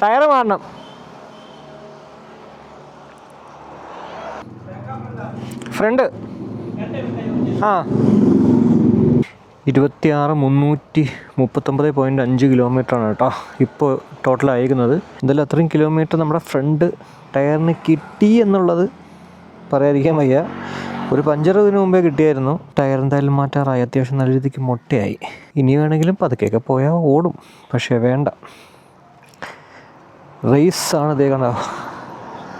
Tyre മാറണം. Front 26,339.5 കിലോമീറ്ററാണ് കേട്ടോ ഇപ്പോൾ ടോട്ടൽ അയക്കുന്നത്. എന്തായാലും അത്രയും കിലോമീറ്റർ നമ്മുടെ ഫ്രണ്ട് ടയറിന് കിട്ടി എന്നുള്ളത് പറയാതിരിക്കാൻ വയ്യ. ഒരു പഞ്ചർ ഇതിനു മുമ്പേ കിട്ടിയായിരുന്നു. ടയർ എന്തായാലും മാറ്റാറായി, അത്യാവശ്യം നല്ല രീതിക്ക് മൊട്ടയായി. ഇനി വേണമെങ്കിലും പതുക്കെയൊക്കെ പോയാൽ ഓടും, പക്ഷേ വേണ്ട. റേസാണ് ഇതേ കണ്ടോ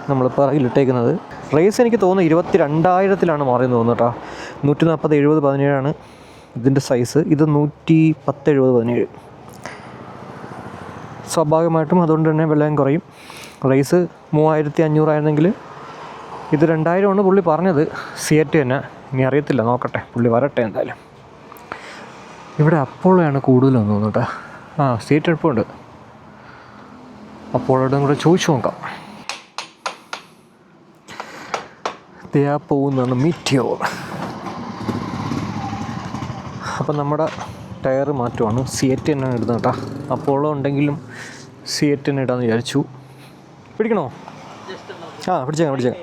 നമ്മൾ പറയിലിട്ടേക്കുന്നത്. റേസ് എനിക്ക് തോന്നുന്നു 22,000-ലാണ് മാറിയെന്ന് തോന്നുന്നു കേട്ടോ. 140/70/17 ഇതിൻ്റെ സൈസ്. ഇത് 110/70/17. സ്വാഭാവികമായിട്ടും അതുകൊണ്ട് തന്നെ വിലയും കുറയും. റേസ് 3,500 ആയിരുന്നെങ്കിൽ ഇത് 2,000 പുള്ളി പറഞ്ഞത്. സിയറ്റ് തന്നെ. ഇനി അറിയത്തില്ല, നോക്കട്ടെ, പുള്ളി വരട്ടെ എന്തായാലും. ഇവിടെ അപ്പോളോയാണ് കൂടുതലെന്ന് തോന്നുന്നു കേട്ടോ. സിയറ്റ് എളുപ്പമുണ്ട്. അപ്പോളോടും കൂടെ ചോദിച്ചു നോക്കാം. പോകുന്നതാണ് മീറ്റിയോർ. അപ്പം നമ്മുടെ ടയർ മാറ്റുവാണ്. സിയറ്റ് തന്നെ ഇടുന്നത് കേട്ടോ. അപ്പോളോ ഉണ്ടെങ്കിലും സിയറ്റ് തന്നെ ഇടാമെന്ന് വിചാരിച്ചു. പിടിക്കണോ? പിടിച്ചേക്കാം.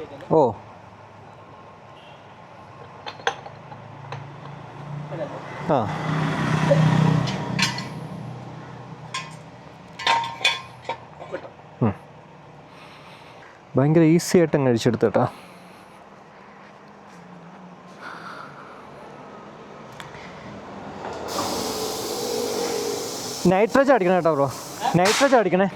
ഭയങ്കര ഈസി ആയിട്ട് അങ്ങ് അഴിച്ചെടുത്ത് കേട്ടോ. നൈട്രജ് അടിക്കണേ കേട്ടോ ബ്രോ, നൈട്രജ് അടിക്കണേ.